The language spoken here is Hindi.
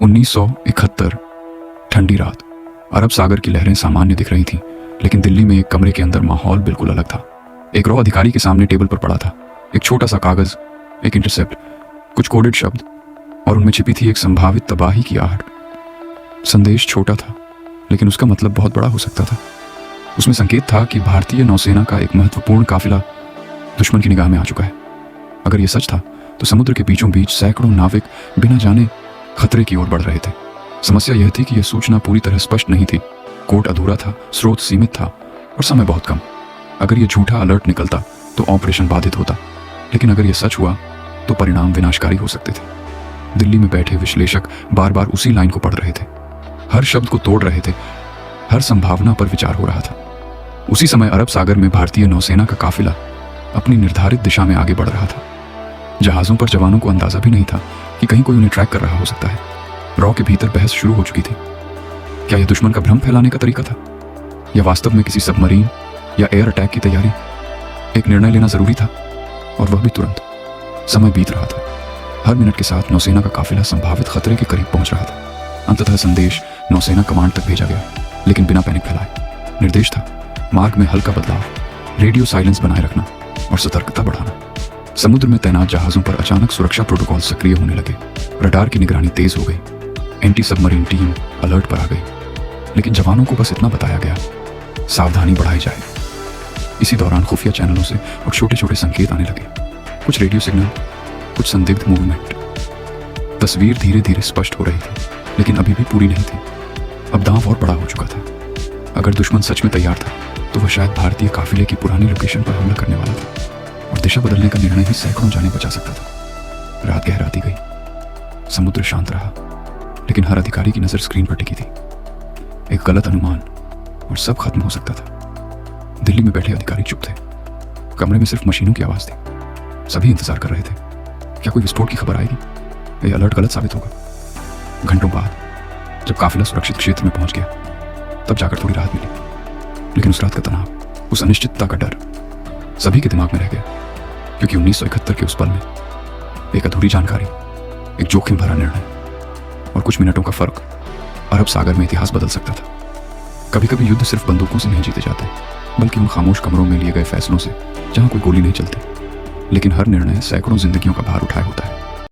1971 ठंडी रात। अरब सागर की लहरें सामान्य दिख रही थीं, लेकिन दिल्ली में एक कमरे के अंदर माहौल बिल्कुल अलग था। एक रॉ अधिकारी के सामने टेबल पर पड़ा था एक छोटा सा कागज, एक इंटरसेप्ट, कुछ कोडेड शब्द, और उनमें छिपी थी एक संभावित तबाही की आहट। संदेश छोटा था, लेकिन उसका मतलब बहुत बड़ा हो सकता था। उसमें संकेत था कि भारतीय नौसेना का एक महत्वपूर्ण काफिला दुश्मन की निगाह में आ चुका है। अगर यह सच था तो समुद्र के बीचों बीच सैकड़ों नाविक बिना जाने खतरे की ओर बढ़ रहे थे। समस्या यह थी कि यह सूचना पूरी तरह स्पष्ट नहीं थी। कोड अधूरा था, स्रोत सीमित था और समय बहुत कम। अगर यह झूठा अलर्ट निकलता तो ऑपरेशन बाधित होता, लेकिन अगर यह सच हुआ तो परिणाम विनाशकारी हो सकते थे। दिल्ली में बैठे विश्लेषक बार बार उसी लाइन को पढ़ रहे थे, हर शब्द को तोड़ रहे थे, हर संभावना पर विचार हो रहा था। उसी समय अरब सागर में भारतीय नौसेना का काफिला अपनी निर्धारित दिशा में आगे बढ़ रहा था। जहाजों पर जवानों को अंदाजा भी नहीं था कि कहीं कोई उन्हें ट्रैक कर रहा हो सकता है। रॉ के भीतर बहस शुरू हो चुकी थी। क्या यह दुश्मन का भ्रम फैलाने का तरीका था, या वास्तव में किसी सबमरीन या एयर अटैक की तैयारी? एक निर्णय लेना जरूरी था, और वह भी तुरंत। समय बीत रहा था। हर मिनट के साथ नौसेना का काफिला संभावित खतरे के करीब पहुंच रहा था। अंततः संदेश नौसेना कमांड तक भेजा गया, लेकिन बिना पैनिक फैलाए। निर्देश था मार्ग में हल्का बदलाव, रेडियो साइलेंस बनाए रखना और सतर्कता बढ़ाना। समुद्र में तैनात जहाजों पर अचानक सुरक्षा प्रोटोकॉल सक्रिय होने लगे। रडार की निगरानी तेज हो गई, एंटी सबमरीन टीम अलर्ट पर आ गई। लेकिन जवानों को बस इतना बताया गया, सावधानी बढ़ाई जाए। इसी दौरान खुफिया चैनलों से और छोटे छोटे संकेत आने लगे, कुछ रेडियो सिग्नल, कुछ संदिग्ध मूवमेंट। तस्वीर धीरे धीरे स्पष्ट हो रही थी, लेकिन अभी भी पूरी नहीं थी। अब दांव और बड़ा हो चुका था। अगर दुश्मन सच में तैयार था तो वह शायद भारतीय काफिले की पुरानी लोकेशन पर हमला करने वाला था, और दिशा बदलने का निर्णय ही सैकड़ों जाने बचा सकता था। रात गहराती गई, समुद्र शांत रहा, लेकिन हर अधिकारी की नजर स्क्रीन पर टिकी थी। एक गलत अनुमान और सब खत्म हो सकता था। दिल्ली में बैठे अधिकारी चुप थे। कमरे में सिर्फ मशीनों की आवाज थी। सभी इंतजार कर रहे थे, क्या कोई विस्फोट की खबर आएगी, यह अलर्ट गलत साबित होगा। घंटों बाद जब काफिला सुरक्षित क्षेत्र में पहुंच गया, तब जाकर थोड़ी राहत मिली। लेकिन उस रात का तनाव, उस अनिश्चितता का डर सभी के दिमाग में रह गया, क्योंकि 1971 के उस पल में एक अधूरी जानकारी, एक जोखिम भरा निर्णय और कुछ मिनटों का फर्क अरब सागर में इतिहास बदल सकता था। कभी कभी युद्ध सिर्फ बंदूकों से नहीं जीते जाते, बल्कि उन खामोश कमरों में लिए गए फैसलों से, जहां कोई गोली नहीं चलती, लेकिन हर निर्णय सैकड़ों जिंदगियों का भार उठाए होता है।